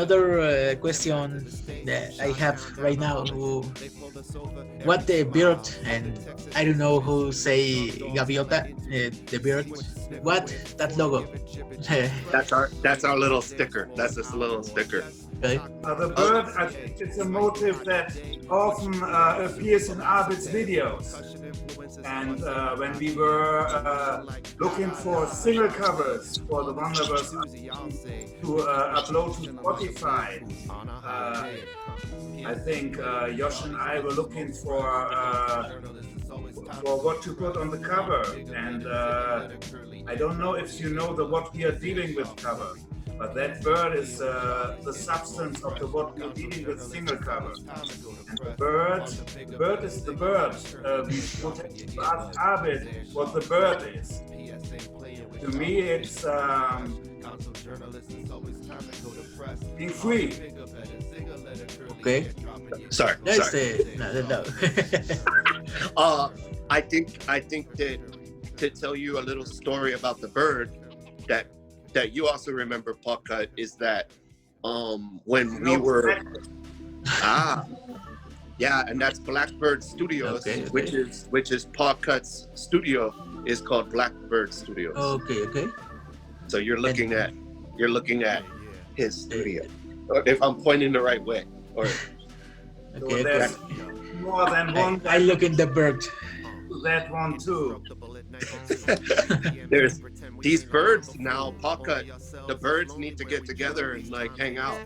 another question that I have right now. What the bird, and I don't know who say gaviota, the bird. What that logo? That's our little sticker. That's this little sticker. Okay. The bird, I think it's a motive that often appears in Arvid's videos. And when we were looking for single covers for the Wanderverse to upload to Spotify, I think Josh and I were looking for what to put on the cover. And I don't know if you know the What We Are Dealing With cover. But that bird is the substance of the what we're dealing with single cover. And the bird is the bird. We would have to ask Arvid what the bird is. To me, it's being free. Okay. Sorry. No. I think that to tell you a little story about the bird that you also remember, Pawcut, is that when we were and that's Blackbird Studios, okay. which is Pawcut's studio is called Blackbird Studios. Okay. So you're looking at his studio, if I'm pointing the right way, or okay. There's more than one. I look in the bird. That one too. There's these birds now, Pawcut. The birds need to get together and like hang out.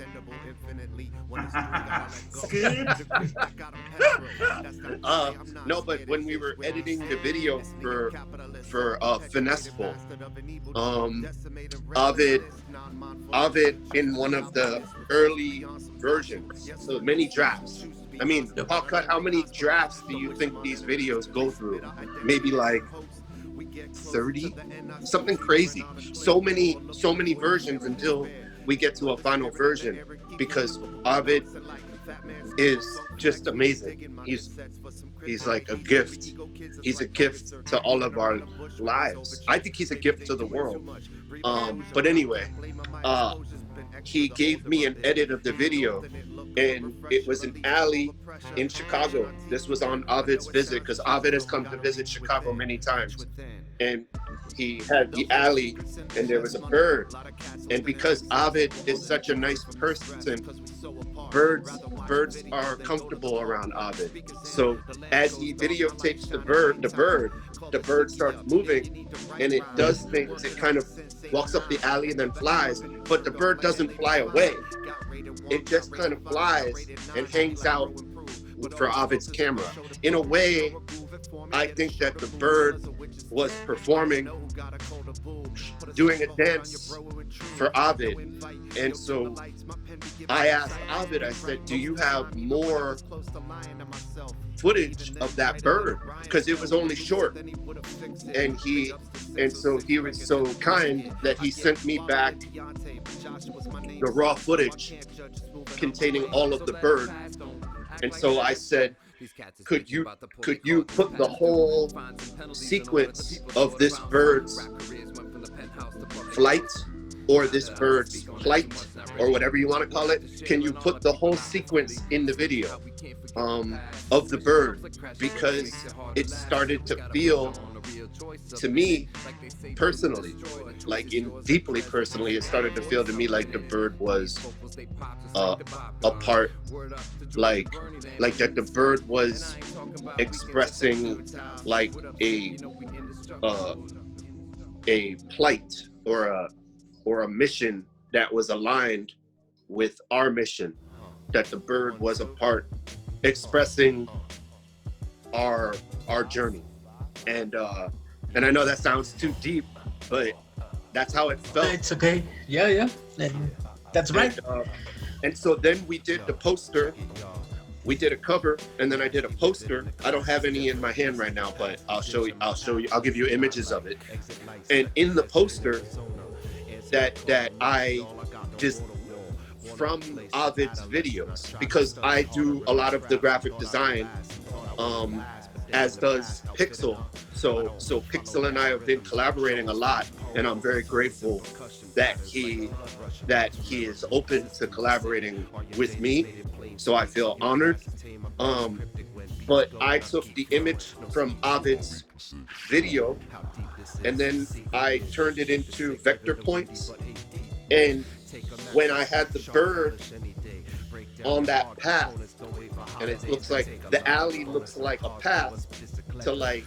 No, but when we were editing the video for Finesseful, Ovid in one of the early versions, so many drafts. I mean, Pawcut, how many drafts do you think these videos go through? Maybe like 30, something crazy. So many versions until we get to a final version, because Ovid is just amazing. He's like a gift. He's a gift to all of our lives. I think he's a gift to the world. But anyway, he gave me an edit of the video, and it was an alley in Chicago. This was on Ovid's visit, because Ovid has come to visit Chicago many times. And he had the alley, and there was a bird. And because Ovid is such a nice person, birds are comfortable around Ovid. So as he videotapes the bird starts moving, and it does things. It kind of walks up the alley and then flies, but the bird doesn't fly away. It just kind of flies and hangs out for Ovid's camera. In a way, I think that the bird was performing, doing a dance for Ovid. And so I asked Ovid, I said, do you have more footage of that bird? Because it was only short. And so he was so kind that he sent me back the raw footage containing all of the bird. And so I said, could you put the whole sequence of this bird's flight, or this bird's plight, or whatever you want to call it? Can you put the whole sequence in the video of the bird? Because it started to feel, to me personally, deeply personally, it started to feel to me like the bird was a part, like that the bird was expressing like a plight or a mission that was aligned with our mission, that the bird was a part expressing our journey. And I know that sounds too deep, but that's how it felt. It's okay. Yeah. And that's right. And so then we did the poster. We did a cover, and then I did a poster. I don't have any in my hand right now, but I'll show you. I'll give you images of it. And in the poster that I just from Ovid's videos, because I do a lot of the graphic design, as does Pixel. So Pixel and I have been collaborating a lot, and I'm very grateful that he is open to collaborating with me. So I feel honored. But I took the image from Ovid's video, and then I turned it into vector points. And when I had the bird on that path, and it looks like the alley looks like a path to like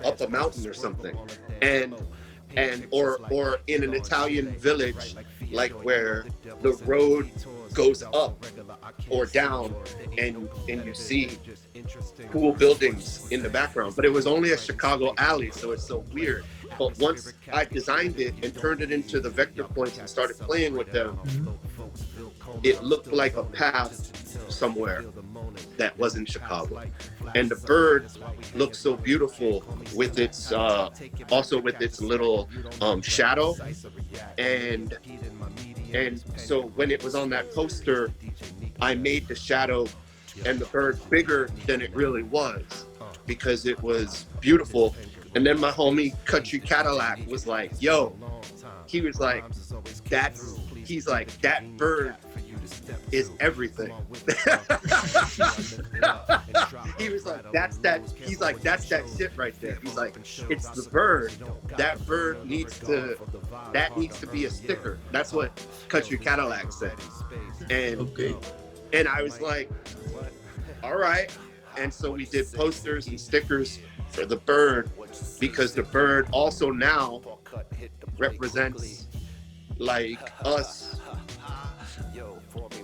up a mountain or something, and or in an Italian village, like where the road goes up or down, and you see cool buildings in the background. But it was only a Chicago alley, so it's so weird. But once I designed it and turned it into the vector points and started playing with them, it looked like a path somewhere that wasn't Chicago. And the bird looks so beautiful with its also with its little shadow. And so when it was on that poster, I made the shadow and the bird bigger than it really was because it was beautiful. And then my homie Country Cadillac was like, yo, he was like, he's like, that bird is everything. He was like, that's that shit right there. He's like, it's the bird. That bird needs to be a sticker. That's what Country Cadillac said. And I was like, all right. And so we did posters and stickers for the bird, because the bird also now represents like us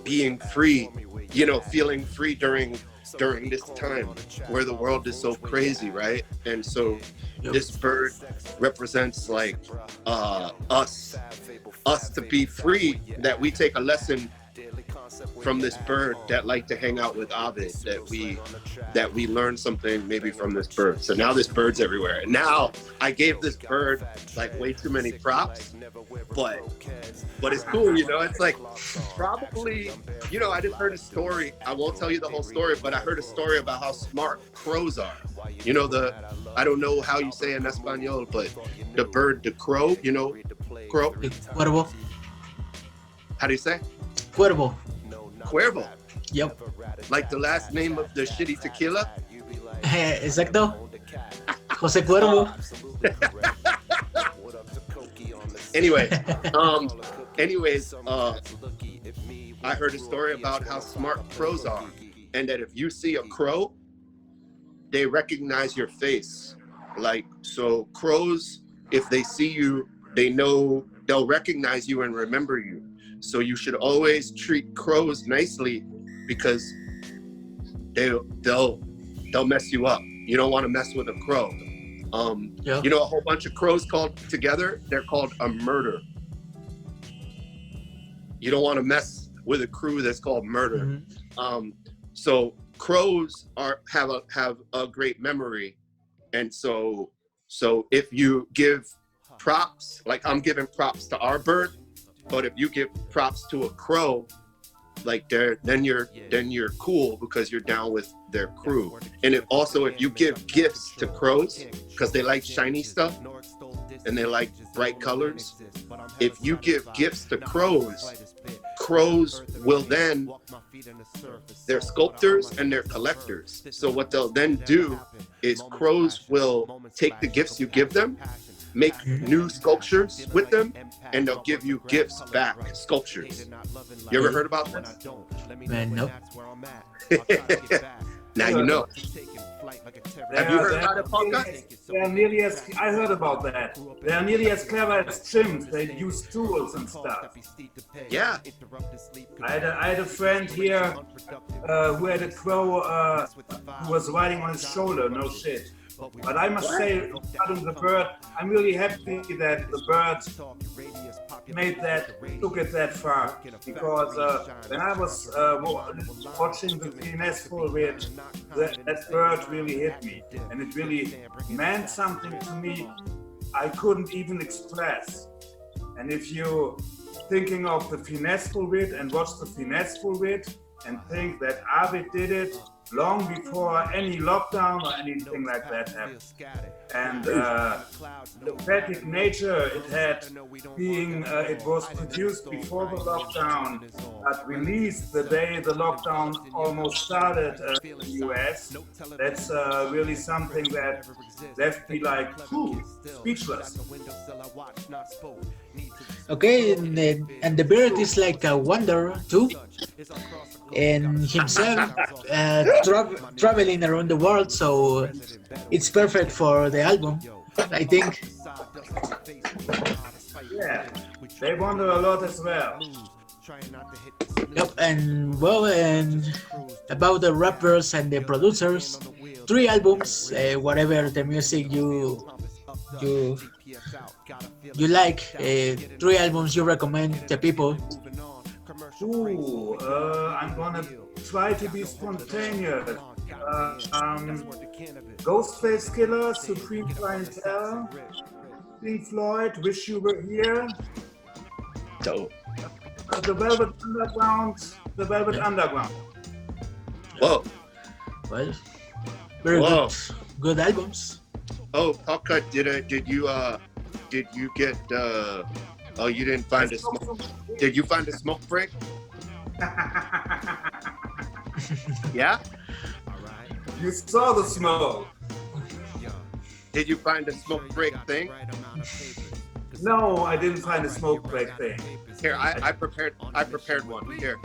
being free, you know, feeling free during this time where the world is so crazy, right? And so this bird represents like us to be free, that we take a lesson from this bird that like to hang out with Ovid, that we learn something maybe from this bird. So now this bird's everywhere. And now I gave this bird like way too many props, but it's cool, you know. It's like probably, you know, I just heard a story. I won't tell you the whole story, but I heard a story about how smart crows are. You know, I don't know how you say in Espanol, but the bird, the crow, you know, crow. Cuervo. How do you say? Cuervo. Cuervo. Yep. Like the last name of the shitty tequila? Exacto. José Cuervo. Anyways, I heard a story about how smart crows are, and that if you see a crow, they recognize your face. Like, so crows, if they see you, they know, they'll recognize you and remember you. So you should always treat crows nicely, because they'll mess you up. You don't want to mess with a crow. You know, a whole bunch of crows called together, they're called a murder. You don't want to mess with a crew that's called murder. Mm-hmm. So crows have a great memory, and so if you give props, like I'm giving props to our bird, but if you give props to a crow, like then you're cool, because you're down with their crew. And if you give gifts to crows, because they like shiny stuff and they like bright colors, if you give gifts to crows will then, they're sculptors and they're collectors. So what they'll then do is crows will take the gifts you give them, make new sculptures with them, and they'll give you gifts back, sculptures. You ever heard about this? Man, nope. Now you know. Have you heard about it, Pawcut? I heard about that. They are nearly as clever as chimps. They use tools and stuff. Yeah. I had a friend here who had a crow who was riding on his shoulder. No shit. But I must say, regarding the bird, I'm really happy that the bird took it that far, because when I was watching the finesseful wit, that bird really hit me, and it really meant something to me I couldn't even express. And if you thinking of the finesseful wit and watch the finesseful wit and think that Arvid did it, long before any lockdown or anything like that happened. And the static nature it had, being it was produced before the lockdown, but released the day the lockdown almost started in the US, that's really something that left me like, speechless. Okay, and the bird is like a wanderer too, and himself traveling around the world, so it's perfect for the album, I think. Yeah, they wander a lot as well. Yep, and well, and about the rappers and the producers, 3 albums, whatever the music you like, 3 albums you recommend the people. I'm gonna try to be spontaneous. Ghostface Killer, Supreme Clientele, Pink Floyd, Wish You Were Here. Dope. The Velvet Underground. Whoa. Well, very Whoa. good albums. Oh, Pawcut, did you get oh, you didn't find a smoke? Did you find a smoke break? Yeah? You saw the smoke. Did you find a smoke break thing? No, I didn't find a smoke break thing. Here, I prepared one. Here.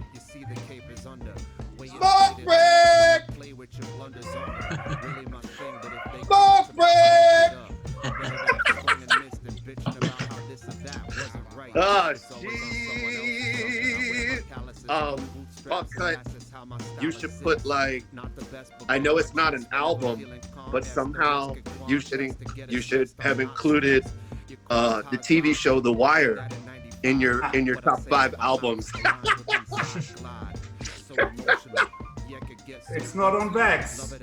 Smoke break! Smoke break! Oh, jeez. Pawcut, you should put like, I know it's not an album, but somehow you should have included the TV show The Wire in your top 5 albums. It's not on Vex.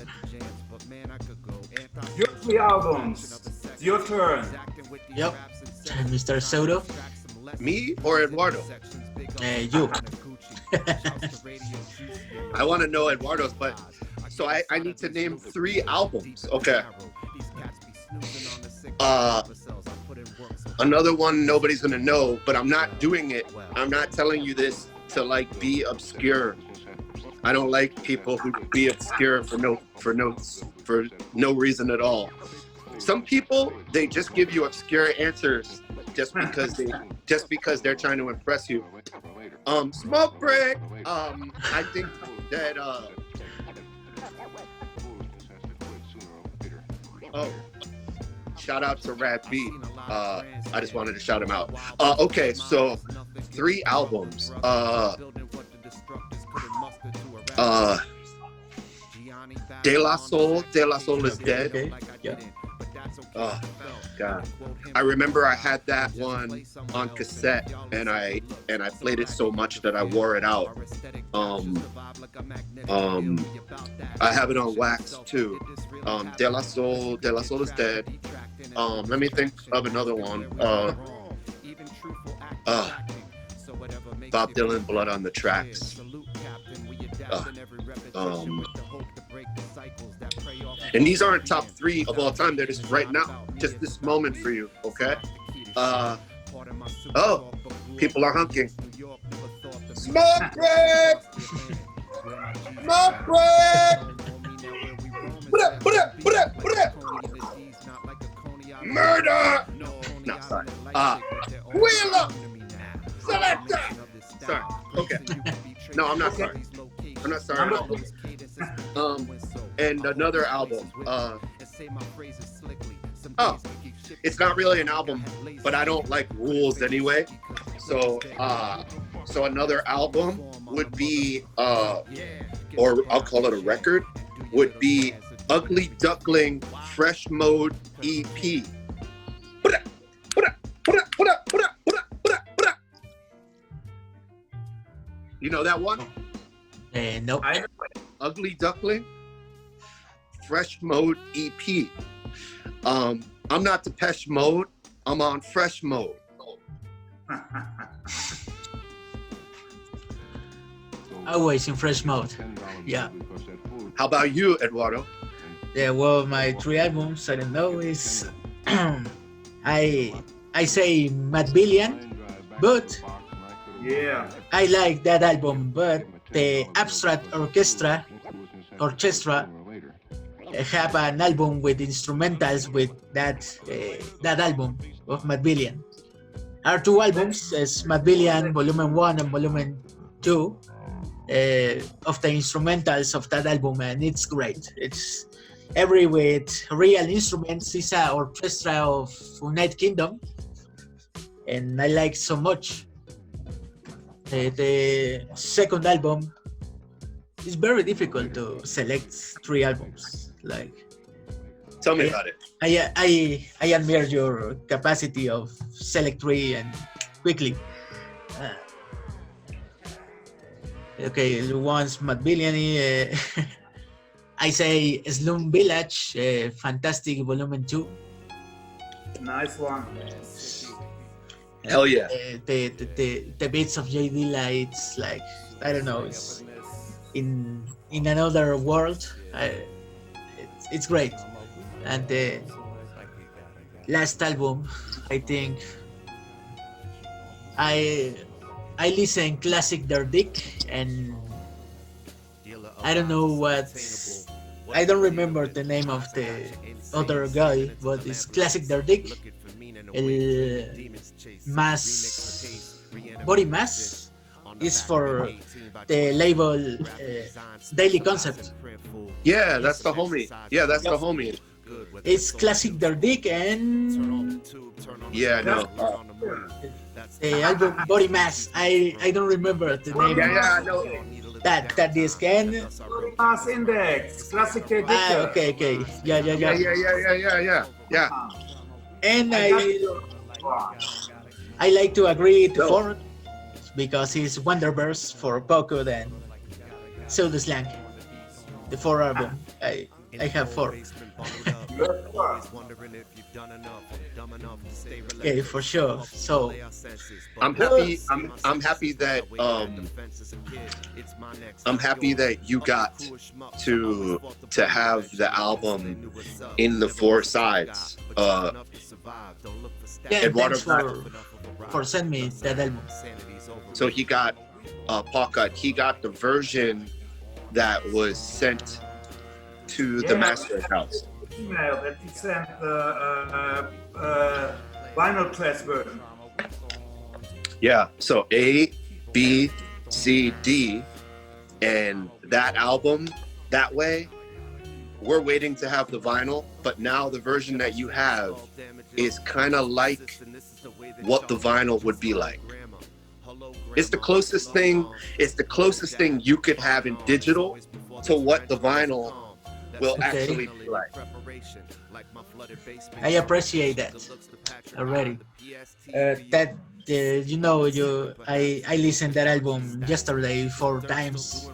Your 3 albums. It's your turn. Yep, Mr. Pseudo. Me or Eduardo? You. I want to know Eduardo's, but so I need to name 3 albums. Okay. Another one nobody's gonna know, but I'm not doing it. I'm not telling you this to like be obscure. I don't like people who be obscure for no reason at all. Some people, they just give you obscure answers just because they're trying to impress you. Smoke break. I think that shout out to Rad B. I just wanted to shout him out. Okay, so 3 albums. De La Soul is dead. Okay. Yeah. Oh God! I remember I had that one on cassette, and I played it so much that I wore it out. I have it on wax too. De La Soul is dead. Let me think of another one. Bob Dylan, Blood on the Tracks. And these aren't top 3 of all time. They're just right now, just this moment for you, okay? Oh, people are hunking. Smoke break! Smoke break! Murder! No, sorry. Wheeler! Selector! Sorry. Okay. No, I'm not sorry. I'm not sorry at all. And another album. It's not really an album, but I don't like rules anyway. So another album would be, or I'll call it a record, would be Ugly Duckling Fresh Mode EP. You know that one? Nope. Ugly Duckling Fresh Mode EP. I'm not Depeche Mode. I'm on Fresh Mode. always in fresh mode. Yeah. How about you, Eduardo? Yeah, well, my three albums, I don't know, is I say Matt Billion, but Yeah. I like that album, but the Abstract Orchestra have an album with instrumentals with that album of Matt Billion. Our two albums is Matt Billion Volume 1 and Volume 2 of the instrumentals of that album, and it's great. It's every with real instruments. It's an orchestra of United Kingdom, and I like so much. The second album is very difficult to select three albums. Like, Tell me about it. I admire your capacity of select three and quickly. Okay, once Matt Billion, I say Slum Village, Fantastic Volume 2. Nice one. Hell yeah. The beats of J. Dilla, it's like, I don't know, it's in another world. It's great. And the last album, I think I listen classic Der Dick, and I don't know what, I don't remember the name of the other guy, but it's classic Der Dick. Mass Body Mass is for the label Daily Concept. Yeah, that's the homie. Yeah, that's the homie. It's classic Der Dick and Yeah, no. the album Body Mass. I don't remember the name. Yeah, no. That disc and Mass Index. Classic Dick. okay. Yeah. And I like to agree to four because it's Wanderverse for Pawcut and Pseudo Slang. The four album. I have four. Okay, for sure. So I'm happy that I'm happy that you got to have the album in the four sides. yeah, Eduardo thanks for sending me that album. So he got Pawcut. He got the version that was sent to the master's house. Email that he sent the vinyl press version. Yeah. So A, B, C, D, and that album that way. We're waiting to have the vinyl, but now the version that you have is kind of like what the vinyl would be like. It's the closest thing you could have in digital to what the vinyl will actually be like. I appreciate that already. I listened that album yesterday 4 times,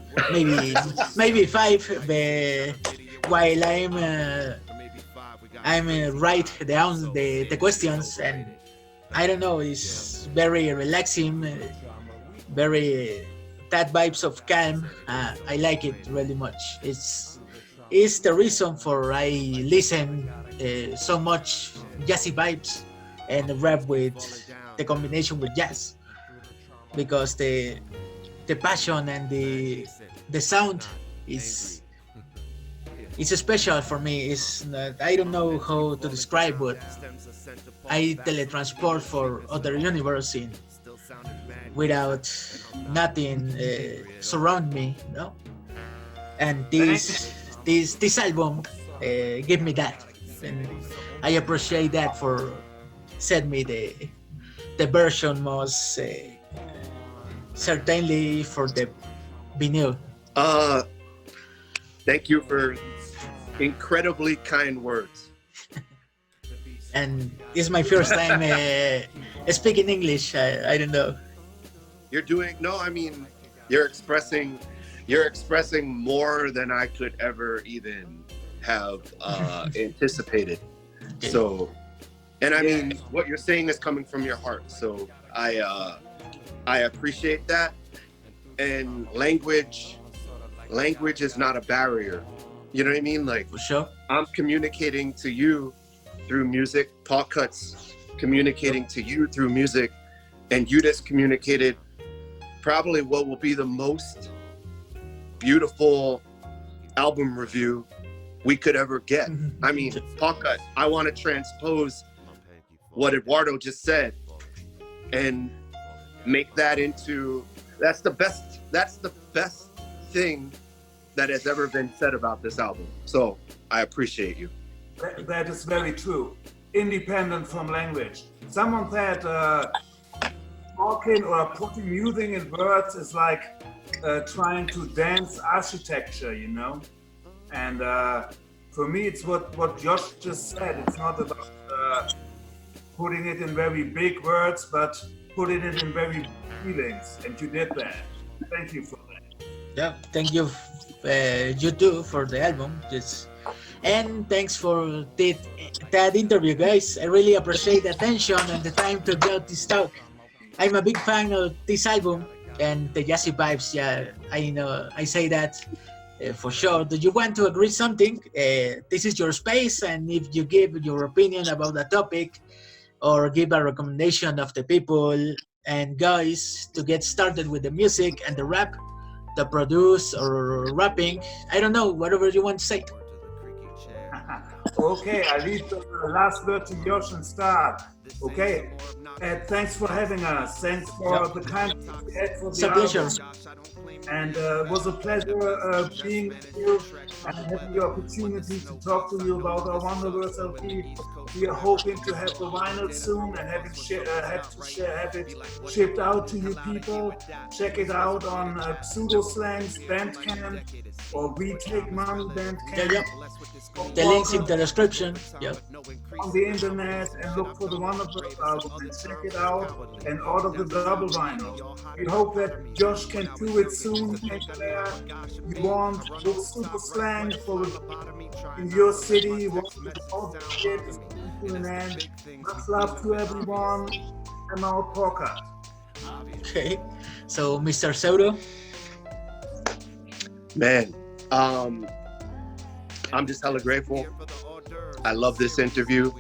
maybe 5. While I'm write down the questions, and I don't know, it's very relaxing, very that vibes of calm. I like it really much. It's the reason for I listen so much jazzy vibes and rap with the combination with jazz, because the passion and the sound is it's special for me. It's not, I don't know how to describe, but I teletransport for other universe without nothing surround me, no? And this album give me that, and I appreciate that for send me the version most certainly for the vinyl. Thank you for incredibly kind words. And it's my first time speaking English. I don't know. You're expressing more than I could ever even have anticipated. So, and I mean, what you're saying is coming from your heart. So I appreciate that. and language is not a barrier. You know what I mean? Like, For sure. I'm communicating to you through music. Pawcut's communicating to you through music, and you just communicated probably what will be the most beautiful album review we could ever get. I mean, Pawcut, I want to transpose what Eduardo just said and make that into, that's the best thing that has ever been said about this album. So I appreciate you. That is very true. Independent from language. Someone said talking or putting music in words is like trying to dance architecture, you know? And for me, it's what Josh just said. It's not about putting it in very big words, but putting it in very feelings. And you did that. Thank you for that. Yeah, thank you, you too, for the album. And thanks for that interview, guys. I really appreciate the attention and the time to do this talk. I'm a big fan of this album and the jazzy vibes. Yeah, I know. I say that for sure. Do you want to agree something? This is your space, and if you give your opinion about the topic or give a recommendation of the people and guys to get started with the music and the rap, the produce or rapping, I don't know, whatever you want to say. Okay, I leave the last word to Josh and start. Okay, thanks for having us. Thanks for the kind you had for the album. And it was a pleasure being with you and having the opportunity to talk to you about our Wanderverse LP. We are hoping to have the vinyl soon and have it shipped out to you people. Check it out on Pseudo Slang's Bandcamp or We Take Money Bandcamp. Yeah. The links in the description. Yeah. On the internet and look for the Wanderverse album and check it out and order the double vinyl. We hope that Josh can do it soon. Anywhere you want, look Pseudo Slang for in your city. All the shit is coming to an end. Much love to everyone. I'm out, Pawcut. Okay, so Mr. Pseudo. Man, I'm just hella grateful. I love this interview.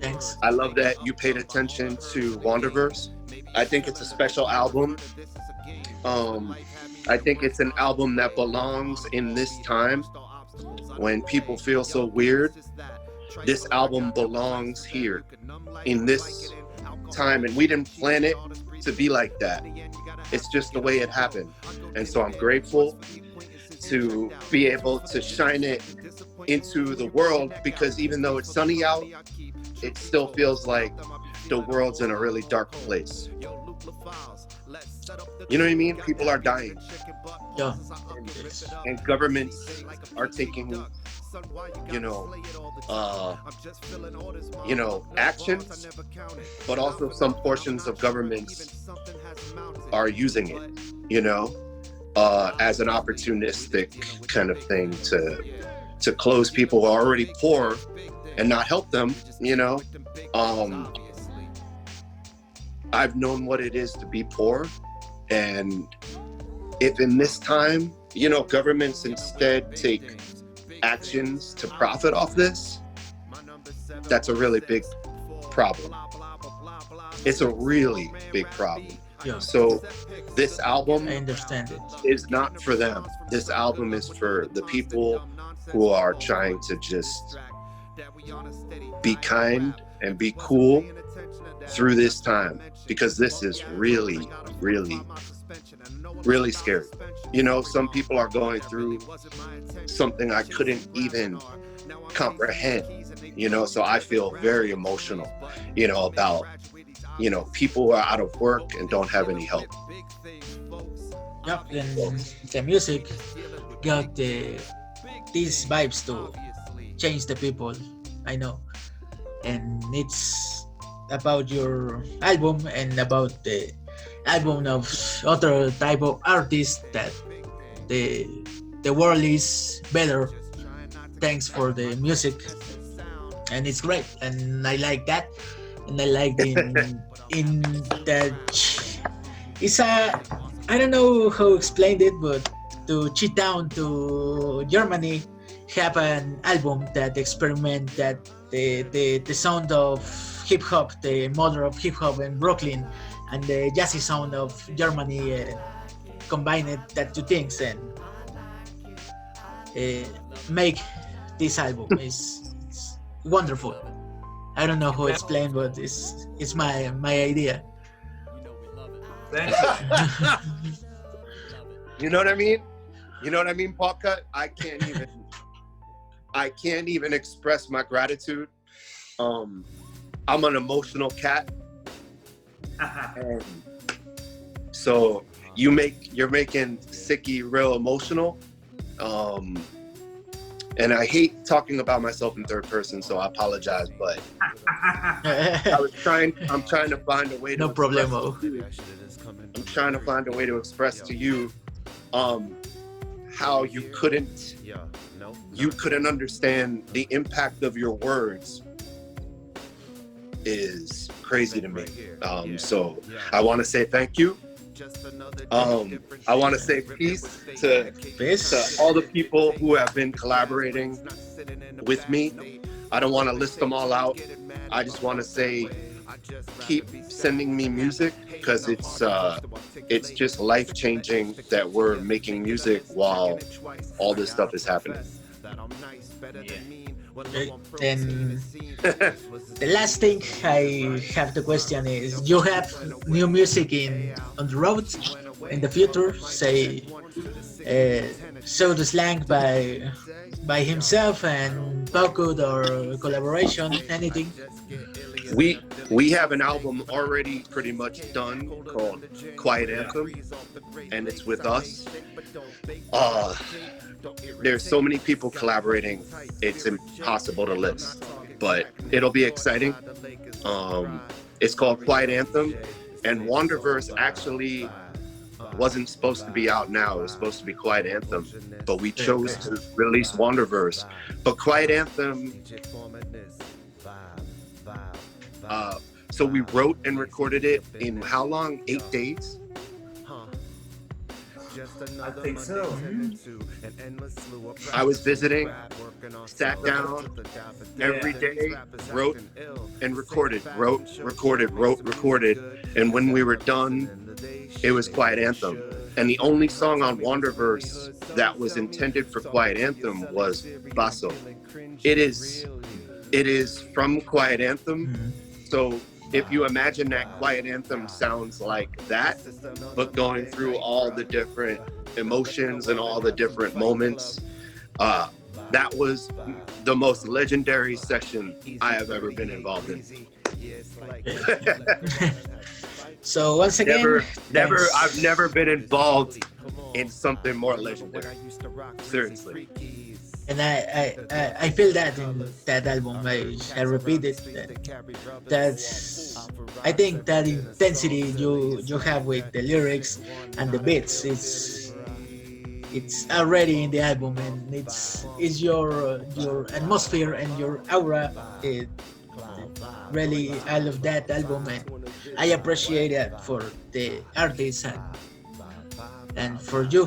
Thanks. I love that you paid attention to Wanderverse. I think it's a special album. I think it's an album that belongs in this time when people feel so weird. This album belongs here in this time, and we didn't plan it to be like that. It's just the way it happened. And so I'm grateful to be able to shine it into the world, because even though it's sunny out, it still feels like the world's in a really dark place. You know what I mean? People are dying. Yeah. And governments are taking, actions, but also some portions of governments are using it, as an opportunistic kind of thing to close people who are already poor and not help them, I've known what it is to be poor, and if in this time, governments instead take actions to profit off this, that's a really big problem. It's a really big problem. Yeah. So this album, I understand it, is not for them. This album is for the people who are trying to just be kind and be cool through this time, because this is really, really, really scary. Some people are going through something I couldn't even comprehend, so I feel very emotional, about, people who are out of work and don't have any help. Yeah, and the music got these vibes to change the people, I know. And it's about your album and about the album of other type of artists that the world is better thanks for the music, and it's great, and I like that, and I like in that it's I don't know how to explain it, but to cheat down to Germany have an album that experiment that the sound of hip hop, the mother of hip hop in Brooklyn, and the jazzy sound of Germany combined that two things and make this album. It's wonderful. I don't know how to explain, but it's my idea. Thank you. You know what I mean? You know what I mean, Pawcut? I can't even express my gratitude. I'm an emotional cat. And so you're making Sicky real emotional. And I hate talking about myself in third person, so I apologize, but I'm trying to find a way to no problemo. I'm trying to find a way to express to you how you couldn't understand the impact of your words is crazy to me. So I want to say thank you. I want to say peace to all the people who have been collaborating with me. I don't want to list them all out. I just want to say keep sending me music, because it's just life-changing that we're making music while all this stuff is happening. And the last thing I have the question is, you have new music on the road in the future, say Pseudo Slang by himself and Pawcut, or collaboration, anything? We have an album already pretty much done called Quiet Anthem, and it's with us. There's so many people collaborating, it's impossible to list, but it'll be exciting. It's called Quiet Anthem, and Wanderverse actually wasn't supposed to be out now. It was supposed to be Quiet Anthem, but we chose to release Wanderverse. But Quiet Anthem, so we wrote and recorded it in how long? 8 days? I think so. I was visiting, sat down every day, wrote and recorded, and when we were done, it was Quiet Anthem. And the only song on Wanderverse that was intended for Quiet Anthem was Basso. It is from Quiet Anthem, so if you imagine that Quiet Anthem sounds like that, but going through all the different emotions and all the different moments, that was the most legendary session I have ever been involved in. So once again, I've never been involved in something more legendary. Seriously. And I feel that in that album. I repeat it. That's I think that intensity you have with the lyrics and the beats, it's already in the album, and it's your atmosphere and your aura. Really, I love that album, and I appreciate it for the artists and for you.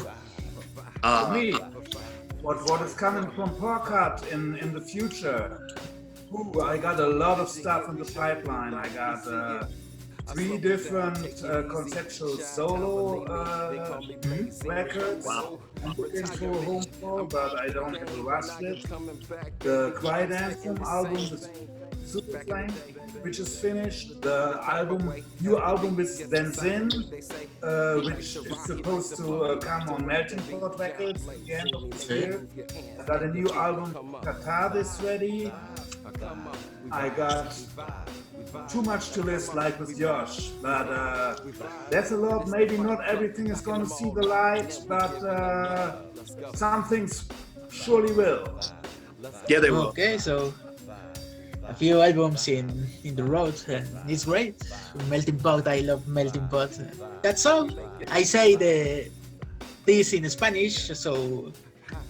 Me, what is coming from Pawcut in the future? Ooh, I got a lot of stuff in the pipeline. I got 3 different conceptual solo records. Wow. I'm looking for a home for, but I don't have to rush it. The Quiet Anthem album is Pseudo Slang, which is finished. The new album with Benzin, which is supposed to come on Melting Pot Records at the end of this year. I got a new album, Catharsis, ready. I got too much to list, like with Josh, but that's a lot. Maybe not everything is going to see the light, but some things surely will. Yeah, they will. Okay, so a few albums in the road, and it's great. Melting Pot, I love Melting Pot. That's all. I say this in Spanish, so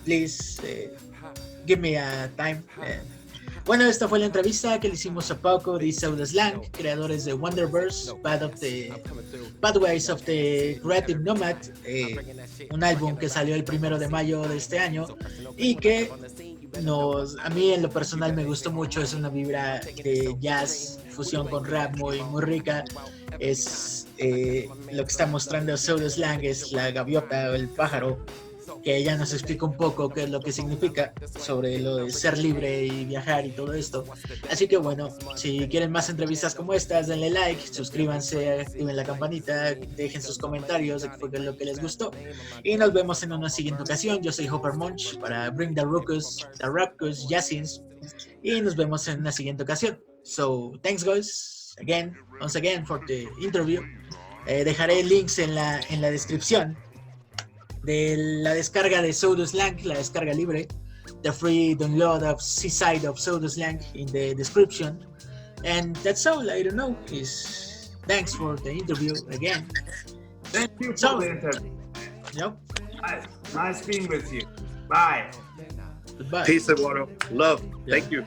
please give me a time. Bueno, esta fue la entrevista que le hicimos a Pawcut y Pseudo Slang, creadores de Wanderverse, Pathways of the Creative Nomad, un álbum que salió el 1 de mayo de este año y que a mí en lo personal me gustó mucho. Es una vibra de jazz, fusión con rap muy rica. Es lo que está mostrando Pseudo Slang, es la gaviota o el pájaro, que ella nos explica un poco qué es lo que significa sobre lo de ser libre y viajar y todo esto. Así que bueno, si quieren más entrevistas como estas, denle like, suscríbanse, activen la campanita, dejen sus comentarios de qué fue lo que les gustó y nos vemos en una siguiente ocasión. Yo soy Hopper Munch para Bring the Ruckus, Jazzins, y nos vemos en una siguiente ocasión. So, thanks guys, once again for the interview. Dejaré links en la descripción de la descarga de Pseudo Slang, la descarga libre, the free download of C-side of Pseudo Slang in the description. And that's all. I don't know. Thanks for the interview again. Thank you for the interview. Yep. Nice being with you. Bye. Goodbye. Peace, Eduardo. Love. Yeah. Thank you.